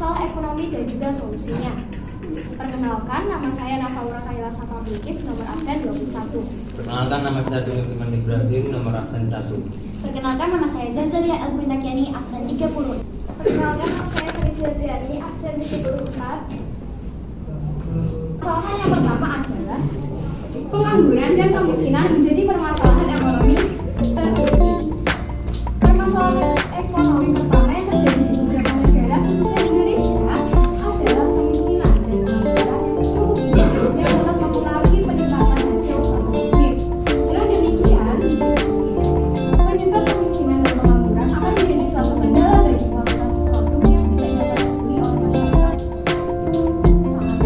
masalah ekonomi dan juga solusinya. Perkenalkan, nama saya Nafaura Kaila Safabilikis, nomor absen 21. Perkenalkan, nama saya Dwi Firman Ibrahim, nomor absen 1. Perkenalkan, nama saya Zazalia Elpintakiani, absen 30. Perkenalkan, nama saya Felicia Adriani, absen 34. Permasalahan yang pertama adalah pengangguran dan kemiskinan menjadi permasalahan ekonomi tertinggi. Permasalahan ekonomi pertama yang terjadi di beberapa negara, khususnya Indonesia, adalah kemiskinan dan pengangguran yang cukup tinggi yang dapat mempengaruhi peningkatan hasil usaha bisnis. Dengan demikian, penyebab kemiskinan dan pengangguran akan menjadi suatu kendala bagi kualitas produk yang tidak dapat dibeli oleh masyarakat. Sangat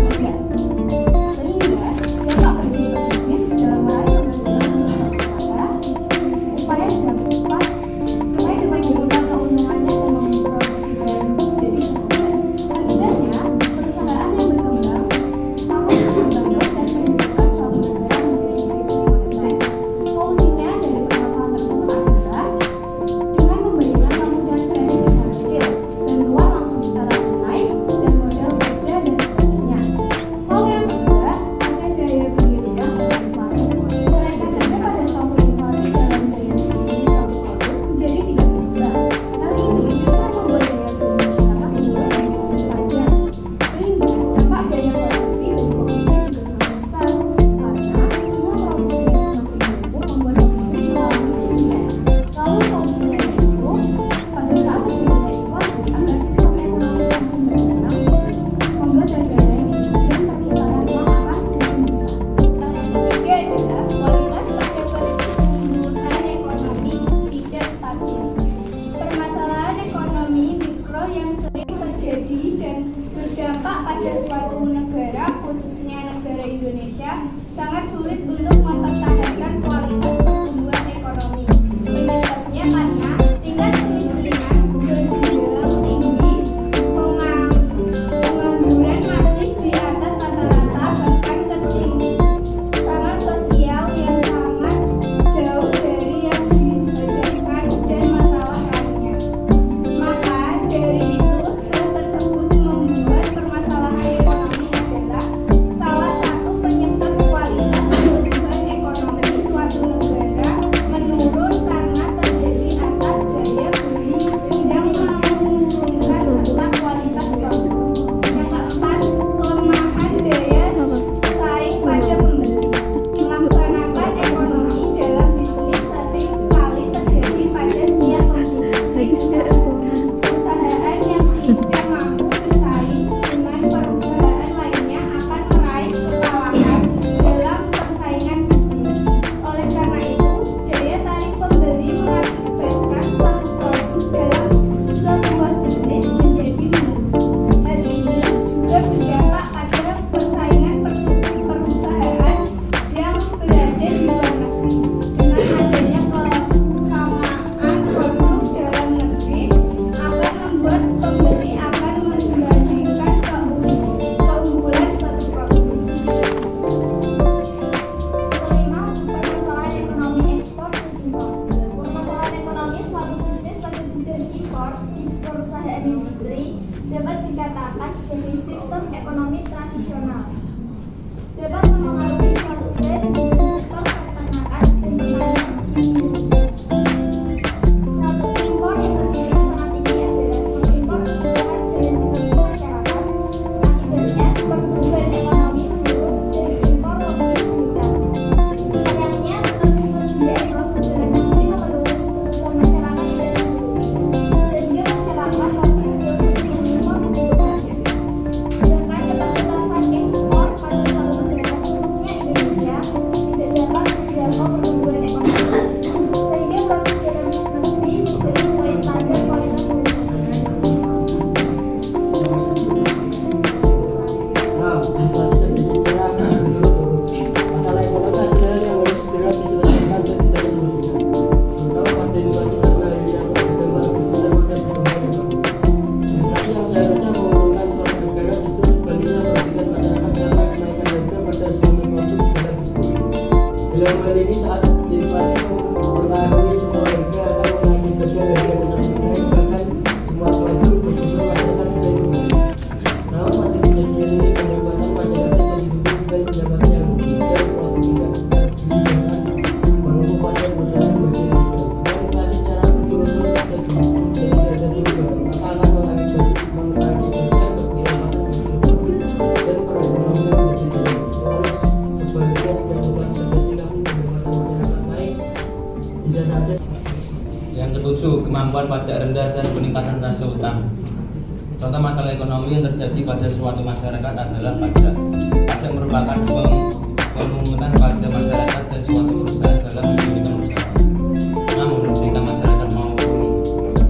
mudah. Sehingga dampak bagi bisnis dalam meraih keberhasilan usaha upaya dilakukan supaya dapat dilakukan keuntungannya dan memproduksi barang jadi terbuka. Akibatnya, perusahaan yang berkembang akan terbangun dan menimbulkan suatu negara menjadi krisis moneter. Solusinya dari permasalahan tersebut adalah dengan memberikan kemudahan kredit usaha kecil, bantuan langsung secara tunai, dan modal kerja dan sebagainya. Lalu yang kedua, ada daya beli rendah atau inflasi. Kenaikan harga pada suatu inflasi dalam daya beli suatu produk menjadi tidak berubah. Hal ini justru membuat daya beli masyarakat menurun dan cukup tajam. Sehingga dampak biaya produksi bagi pebisnis juga semakin besar. Karena jumlah produksi yang semakin berkurang membuat pebisnis mengalami kerugian. Lalu solusinya yaitu pada saat terjadinya inflasi agar sistem ekonomi semakin berjalan, membuat harga naik dan perputaran uang akan semakin besar. Yang ketiga adalah kualitas pada pertumbuhan ekonomi tidak stabil. Permasalahan ekonomi mikro yang sering terjadi dan berdampak pada suatu negara, khususnya negara Indonesia, sangat sulit untuk mempertahankan kualitas pertumbuhan ekonomi. Penyebabnya karena tingkat kemiskinan terbilang tinggi, pengangguran masih di atas rata-rata bahkan tertinggi, tangan sosial yang sangat jauh dari yang dibayangkan dan masalah lainnya. Maka dari itu, hal tersebut membuat permasalahan ekonomi adalah salah satu penyebab kualitas pertumbuhan ekonomi suatu negara menurun karena terjadi atas daya beli yang menurunkan serta kualitas produk. Yang keempat, kelemahan daya saing pada pembeli. Melaksanakan ekonomi dalam bisnis sering kali terjadi pada setiap pembeli. Perusahaan yang tidak mampu bersaing dengan perusahaan lainnya akan meraih kekalahan dalam persaingan bisnis. Oleh karena itu, daya tarik pembeli mengakibatkan suatu produk dalam sebuah bisnis menjadi menurun. Hal ini juga berdampak pada persaingan perusahaan yang berada di luar negeri. Dengan adanya kesamaan produk dalam negeri akan membuat pembeli akan membandingkan keunggulan suatu produk. Kelima, permasalahan ekonomi ekspor dan impor. Permasalahan ekonomi suatu bisnis lebih dari impor di perusahaan industri dapat dikatakan sebagai sistem ekonomi tradisional. Dapat mempengaruhi suatu usaha dan sektor peternakan dan pertanian. Satu impor yang terjadi sangat tinggi adalah mengimpor kebutuhan dari berbagai masyarakat. Akibatnya, pertumbuhan ekonomi menurun dari impor lebih meningkat. Sayangnya, ketersediaan produk dalam negeri memerlukan kebutuhan masyarakat tidak terpenuhi, sehingga masyarakat lebih cenderung mengimpor kebutuhannya. Sedangkan keterbatasan ekspor utang. Contoh masalah ekonomi yang terjadi pada suatu masyarakat adalah pajak. Pajak merupakan pemungutan pada masyarakat dan suatu perusahaan dalam mendirikan usaha. Namun, jika masyarakat maupun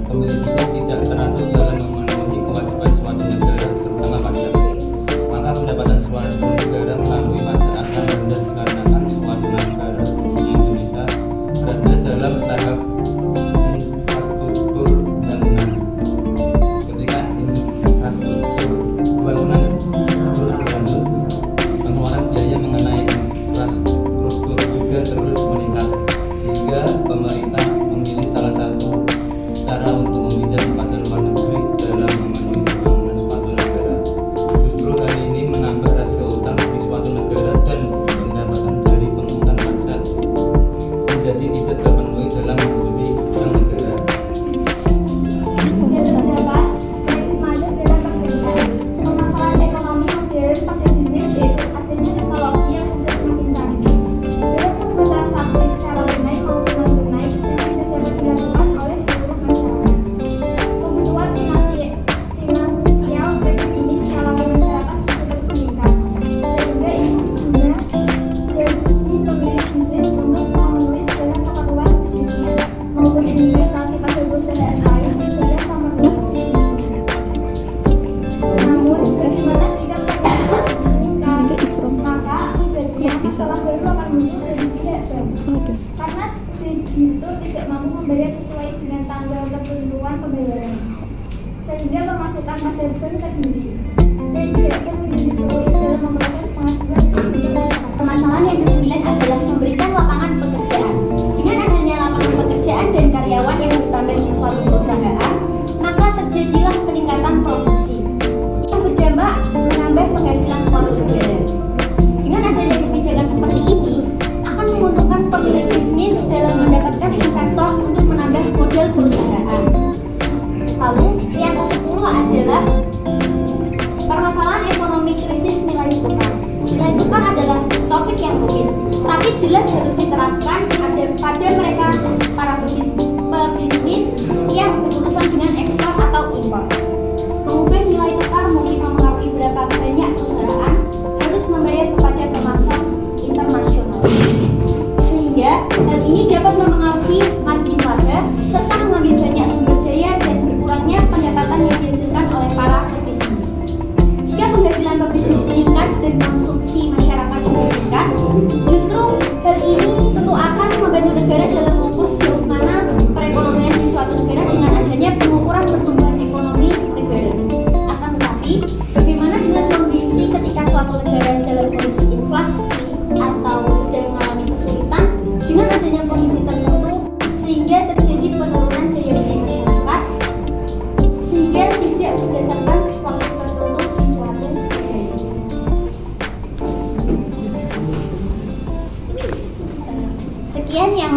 pemilik usaha tidak teratur dalam memenuhi kewajiban suatu negara, terutama pajak, maka pendapatan suatu negara melalui pajak akan rendah dikarenakan suatu negara, khususnya Indonesia, berada dalam tahap infrastruktur bangunan. Ketika infrastruktur bangunan terus berlanjut, pengeluaran biaya mengenai infrastruktur juga terus meningkat, sehingga pemerintah memilih salah satu cara untuk meminjam kepada luar negeri dalam memenuhi pembangunan suatu negara. Justru hal ini menambah rasio utang di suatu negara dan pendapatan dari penghutang pajak menjadi tidak terpenuhi dalam mengikuti utang negara. Yang terdapat prinsip major dalam pekerjaan. Permasalahan ekonomi modern pada bisnis yaitu adanya teknologi yang sudah semakin canggih. Dalam sebuah transaksi secara tunai maupun non tunai yang tidak dapat dilakukan oleh seluruh masyarakat. Kebutuhan finansial berikut ini di kalangan masyarakat sudah terus meningkat, sehingga ini mengguna dari pemilik bisnis untuk memenuhi segala keperluan bisnisnya maupun investasi pada perusahaan lain sehingga memperluas bisnisnya. Namun, bagaimana jika permintaan meningkat? Maka akibatnya masalah baru akan muncul dan tidak baru. Karena debitur tidak mampu membayar sesuai dengan tanggal ketentuan pembayaran, sehingga pemasukan pada bank terdiri dan tidak pun menjadi sulit dalam memproses pengajuan debitur masyarakat. Permasalahan yang kesembilan adalah memberikan lapangan pekerjaan. Dengan adanya lapangan pekerjaan dan karyawan yang bertambah di suatu perusahaan, maka terjadilah peningkatan produksi yang berdampak menambah penghasilan suatu negara. Dengan adanya kebijakan seperti ini akan menguntungkan pemilik bisnis dalam mendapatkan investor untuk menambah modal perusahaan. Lalu yang ke-10 adalah permasalahan ekonomi krisis nilai tukar. Nilai tukar adalah topik yang rumit, tapi jelas harus diterapkan pada mereka para pebisnis yang berurusan dengan ekspor atau impor. Mengubah nilai tukar mungkin mempengaruhi berapa banyak perusahaan harus membayar kepada pemasok internasional, sehingga hal ini dapat mempengaruhi margin laba serta mengambil banyak sumber daya dan berkurangnya pendapatan yang dihasilkan oleh para pebisnis. Jika penghasilan pebisnis meningkat dan konsumsi masyarakat meningkat, justru hal ini tentu akan membantu negara dalam mengukur sejauh mana perekonomian di suatu negara dengan adanya pengukuran pertumbuhan ekonomi negara. Akan tetapi, bagaimana dengan kondisi ketika suatu negara dalam kondisi inflasi atau sedang mengalami kesulitan dengan adanya kondisi tertentu sehingga terjadi penurunan daya beli masyarakat sehingga tidak berdasarkan waktu tertentu di suatu negara. Sekian yang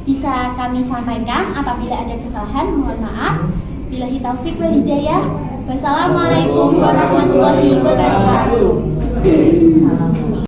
bisa kami sampaikan. Apabila ada kesalahan, mohon maaf. Billahi taufik wal hidayah. Wassalamualaikum warahmatullahi wabarakatuh.